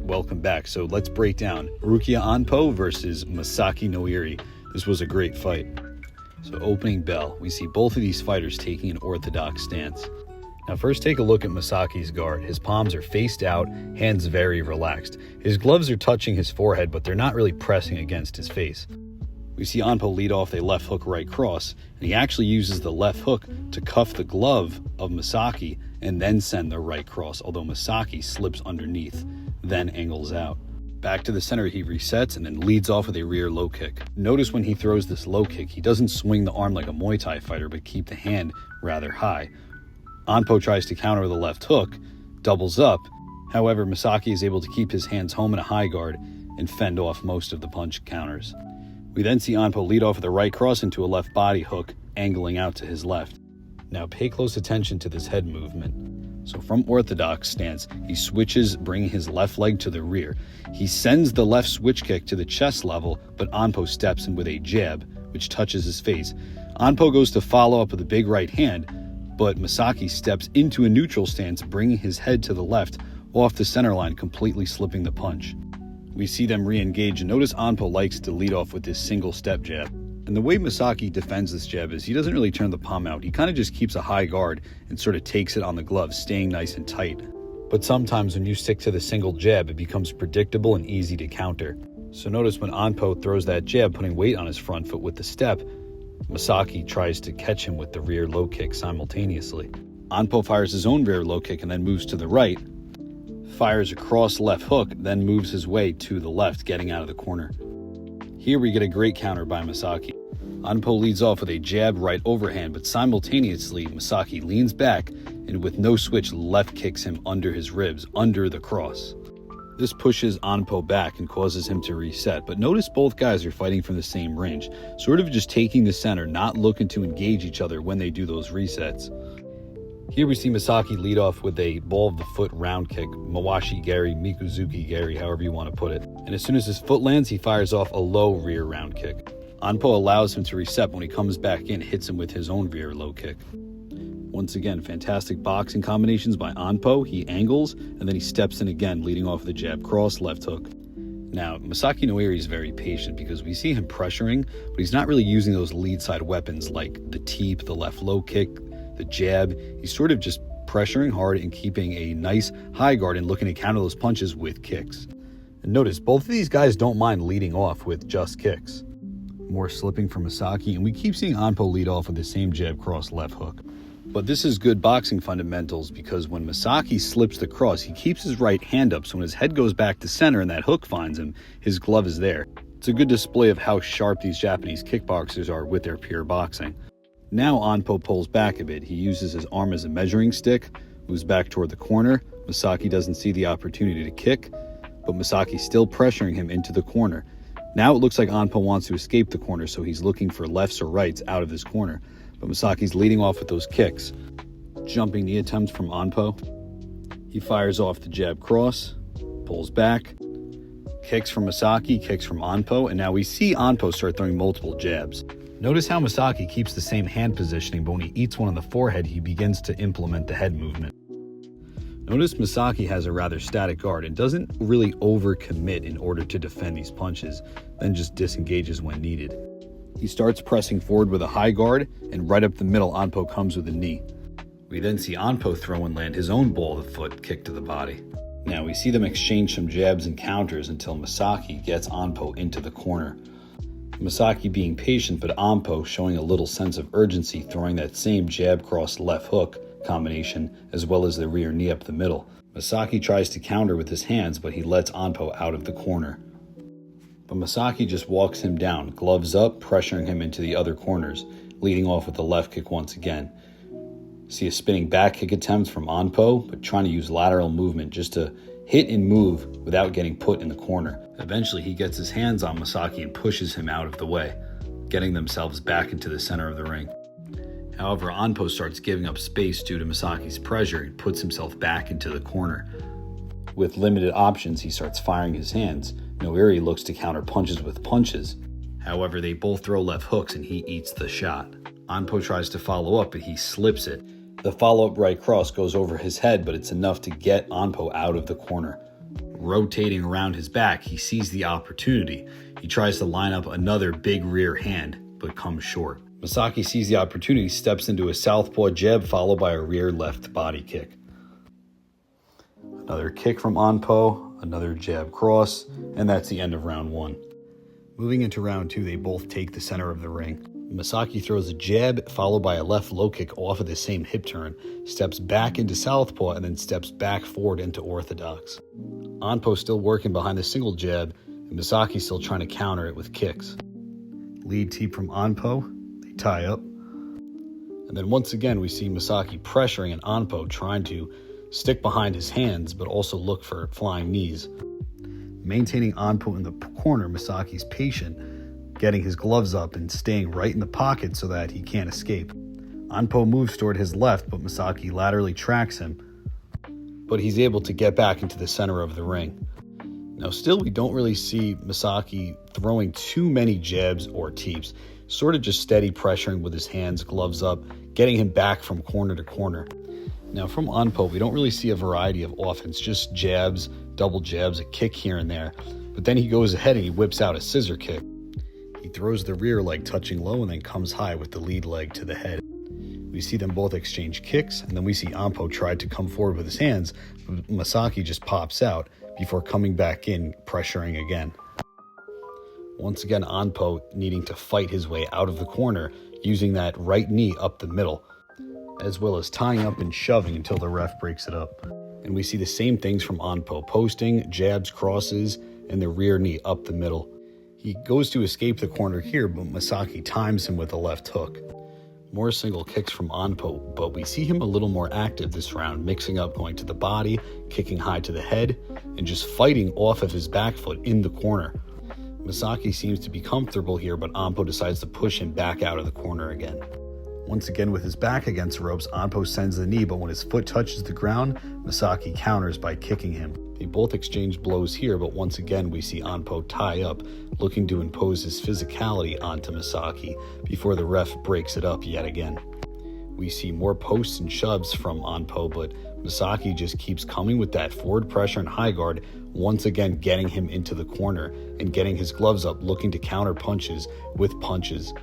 welcome back. So let's break down Rukiya Anpo versus Masaaki Noiri. This was a great fight. So opening bell, we see both of these fighters taking an orthodox stance. Now first take a look at Masaaki's guard. His palms are faced out, hands very relaxed. His gloves are touching his forehead, but they're not really pressing against his face. We see Anpo lead off a left hook right cross, and he actually uses the left hook to cuff the glove of Masaaki and then send the right cross, although Masaaki slips underneath, then angles out. Back to the center, he resets and then leads off with a rear low kick. Notice when he throws this low kick, he doesn't swing the arm like a Muay Thai fighter, but keep the hand rather high. Anpo tries to counter with a left hook, doubles up. However, Masaaki is able to keep his hands home in a high guard and fend off most of the punch counters. We then see Anpo lead off with a right cross into a left body hook, angling out to his left. Now pay close attention to this head movement. So from orthodox stance, he switches, bringing his left leg to the rear. He sends the left switch kick to the chest level, but Anpo steps in with a jab, which touches his face. Anpo goes to follow up with a big right hand, but Masaaki steps into a neutral stance, bringing his head to the left, off the center line, completely slipping the punch. We see them re-engage, and notice Anpo likes to lead off with this single step jab. And the way Masaaki defends this jab is he doesn't really turn the palm out. He kind of just keeps a high guard and sort of takes it on the glove, staying nice and tight. But sometimes when you stick to the single jab, it becomes predictable and easy to counter. So notice when Anpo throws that jab, putting weight on his front foot with the step, Masaaki tries to catch him with the rear low kick simultaneously. Anpo fires his own rear low kick and then moves to the right, fires a cross left hook, then moves his way to the left, getting out of the corner. Here we get a great counter by Masaaki. Anpo leads off with a jab right overhand, but simultaneously Masaaki leans back and with no switch left kicks him under his ribs, under the cross. This pushes Anpo back and causes him to reset, but notice both guys are fighting from the same range, sort of just taking the center, not looking to engage each other when they do those resets. Here we see Masaaki lead off with a ball of the foot round kick, Mawashi Geri, Mikuzuki Geri, however you want to put it. And as soon as his foot lands, he fires off a low rear round kick. Anpo allows him to reset. When he comes back in, hits him with his own rear low kick. Once again, fantastic boxing combinations by Anpo. He angles, and then he steps in again, leading off with a jab cross, left hook. Now, Masaaki Noiri is very patient because we see him pressuring, but he's not really using those lead side weapons like the teep, the left low kick, the jab. He's sort of just pressuring hard and keeping a nice high guard and looking to counter those punches with kicks. And notice, both of these guys don't mind leading off with just kicks. More slipping from Masaaki, and we keep seeing Anpo lead off with the same jab cross left hook. But this is good boxing fundamentals because when Masaaki slips the cross, he keeps his right hand up, so when his head goes back to center and that hook finds him, his glove is there. It's a good display of how sharp these Japanese kickboxers are with their pure boxing. Now Anpo pulls back a bit. He uses his arm as a measuring stick, moves back toward the corner. Masaaki doesn't see the opportunity to kick, but Masaaki's still pressuring him into the corner. Now it looks like Anpo wants to escape the corner, so he's looking for lefts or rights out of this corner. But Masaaki's leading off with those kicks. Jumping knee attempt from Anpo. He fires off the jab cross, pulls back, kicks from Masaaki, kicks from Anpo, and now we see Anpo start throwing multiple jabs. Notice how Masaaki keeps the same hand positioning, but when he eats one on the forehead, he begins to implement the head movement. Notice Masaaki has a rather static guard and doesn't really overcommit in order to defend these punches, then just disengages when needed. He starts pressing forward with a high guard, and right up the middle, Anpo comes with a knee. We then see Anpo throw and land his own ball of the foot kick to the body. Now we see them exchange some jabs and counters until Masaaki gets Anpo into the corner. Masaaki being patient, but Anpo showing a little sense of urgency, throwing that same jab cross left hook combination as well as the rear knee up the middle. Masaaki tries to counter with his hands, but he lets Anpo out of the corner. But Masaaki just walks him down, gloves up, pressuring him into the other corners, leading off with the left kick once again. See a spinning back kick attempt from Anpo, but trying to use lateral movement just to hit and move without getting put in the corner. Eventually, he gets his hands on Masaaki and pushes him out of the way, getting themselves back into the center of the ring. However, Anpo starts giving up space due to Masaaki's pressure and puts himself back into the corner. With limited options, he starts firing his hands. Noiri looks to counter punches with punches. However, they both throw left hooks and he eats the shot. Anpo tries to follow up, but he slips it. The follow-up right cross goes over his head, but it's enough to get Anpo out of the corner. Rotating around his back, he sees the opportunity. He tries to line up another big rear hand, but comes short. Masaaki sees the opportunity, steps into a southpaw jab followed by a rear left body kick. Another kick from Anpo, another jab cross, and that's the end of round 1. Moving into round 2, they both take the center of the ring. Masaaki throws a jab followed by a left low kick off of the same hip turn, steps back into southpaw, and then steps back forward into orthodox. Anpo still working behind the single jab, and Masaaki still trying to counter it with kicks. Lead teep from Anpo, they tie up. And then once again we see Masaaki pressuring and Anpo trying to stick behind his hands, but also look for flying knees. Maintaining Anpo in the corner, Masaki's patient, getting his gloves up and staying right in the pocket so that he can't escape. Anpo moves toward his left, but Masaaki laterally tracks him, but he's able to get back into the center of the ring. Now still, we don't really see Masaaki throwing too many jabs or teeps, sort of just steady pressuring with his hands, gloves up, getting him back from corner to corner. Now from Anpo, we don't really see a variety of offense, just jabs, double jabs, a kick here and there, but then he goes ahead and he whips out a scissor kick. He throws the rear leg touching low and then comes high with the lead leg to the head. We see them both exchange kicks, and then we see Anpo try to come forward with his hands, but Masaaki just pops out before coming back in, pressuring again. Once again, Anpo needing to fight his way out of the corner, using that right knee up the middle, as well as tying up and shoving until the ref breaks it up. And we see the same things from Anpo, posting, jabs, crosses, and the rear knee up the middle. He goes to escape the corner here, but Masaaki times him with a left hook. More single kicks from Anpo, but we see him a little more active this round, mixing up going to the body, kicking high to the head, and just fighting off of his back foot in the corner. Masaaki seems to be comfortable here, but Anpo decides to push him back out of the corner again. Once again with his back against the ropes, Anpo sends the knee, but when his foot touches the ground, Masaaki counters by kicking him. They both exchange blows here, but once again we see Anpo tie up, looking to impose his physicality onto Masaaki before the ref breaks it up yet again. We see more posts and shoves from Anpo, but Masaaki just keeps coming with that forward pressure and high guard, once again getting him into the corner and getting his gloves up, looking to counter punches with punches.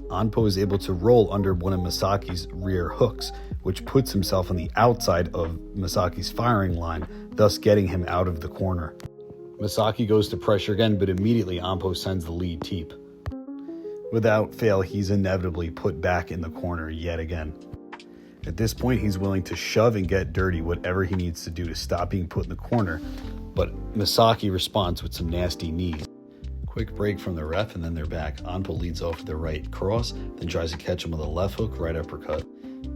Anpo is able to roll under one of Masaaki's rear hooks, which puts himself on the outside of Masaaki's firing line, thus getting him out of the corner. Masaaki goes to pressure again, but immediately Anpo sends the lead teep. Without fail, he's inevitably put back in the corner yet again. At this point, he's willing to shove and get dirty, whatever he needs to do to stop being put in the corner, but Masaaki responds with some nasty knees. Quick break from the ref, and then they're back. Anpo leads off with the right cross, then tries to catch him with a left hook, right uppercut.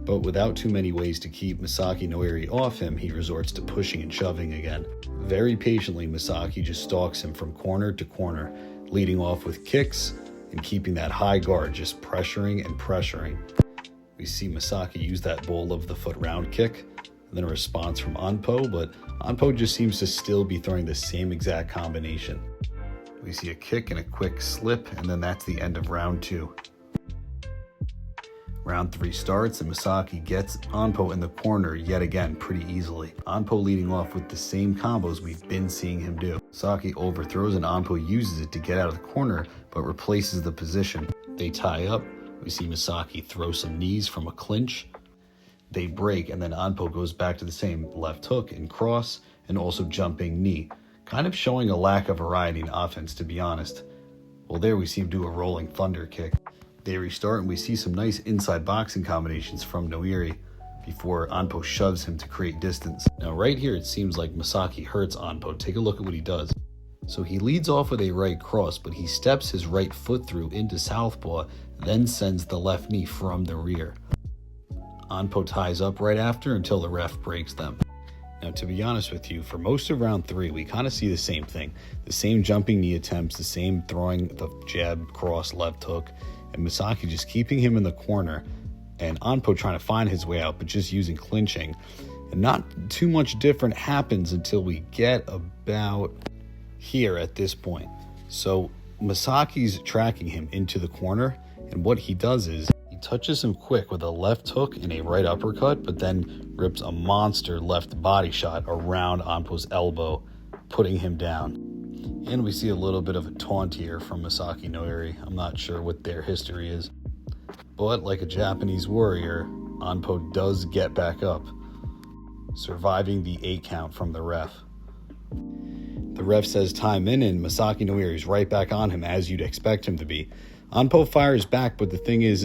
But without too many ways to keep Masaaki Noiri off him, he resorts to pushing and shoving again. Very patiently, Masaaki just stalks him from corner to corner, leading off with kicks and keeping that high guard, just pressuring and pressuring. We see Masaaki use that ball of the foot round kick, and then a response from Anpo, but Anpo just seems to still be throwing the same exact combination. We see a kick and a quick slip, and then that's the end of round 2. Round 3 starts, and Masaaki gets Anpo in the corner yet again pretty easily. Anpo leading off with the same combos we've been seeing him do. Masaaki overthrows, and Anpo uses it to get out of the corner, but replaces the position. They tie up. We see Masaaki throw some knees from a clinch. They break, and then Anpo goes back to the same left hook and cross, and also jumping knee. Kind of showing a lack of variety in offense, to be honest. Well, there we see him do a rolling thunder kick. They restart, and we see some nice inside boxing combinations from Noiri before Anpo shoves him to create distance. Now right here, it seems like Masaaki hurts Anpo. Take a look at what he does. So he leads off with a right cross, but he steps his right foot through into southpaw, then sends the left knee from the rear. Anpo ties up right after until the ref breaks them. Now, to be honest with you, for most of round 3, we kind of see the same thing. The same jumping knee attempts, the same throwing the jab, cross, left hook, and Masaaki just keeping him in the corner, and Anpo trying to find his way out, but just using clinching. And not too much different happens until we get about here at this point. So Masaaki's tracking him into the corner, and what he does is he touches him quick with a left hook and a right uppercut, but then rips a monster left body shot around Anpo's elbow putting him down. And we see a little bit of a taunt here from Masaaki Noiri. I'm not sure what their history is. But like a Japanese warrior, Anpo does get back up, surviving the 8 count from the ref. The ref says time in, and Masaaki Noiri is right back on him as you'd expect him to be. Anpo fires back, but the thing is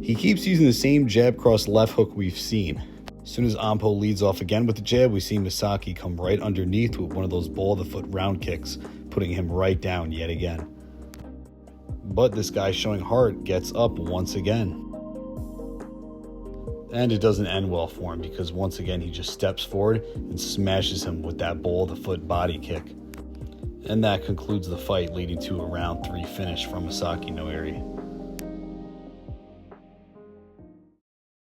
he keeps using the same jab cross left hook we've seen. As soon as Anpo leads off again with the jab, we see Masaaki come right underneath with one of those ball of the foot round kicks, putting him right down yet again. But this guy showing heart gets up once again. And it doesn't end well for him, because once again he just steps forward and smashes him with that ball of the foot body kick. And that concludes the fight, leading to a round 3 finish from Masaaki Noiri.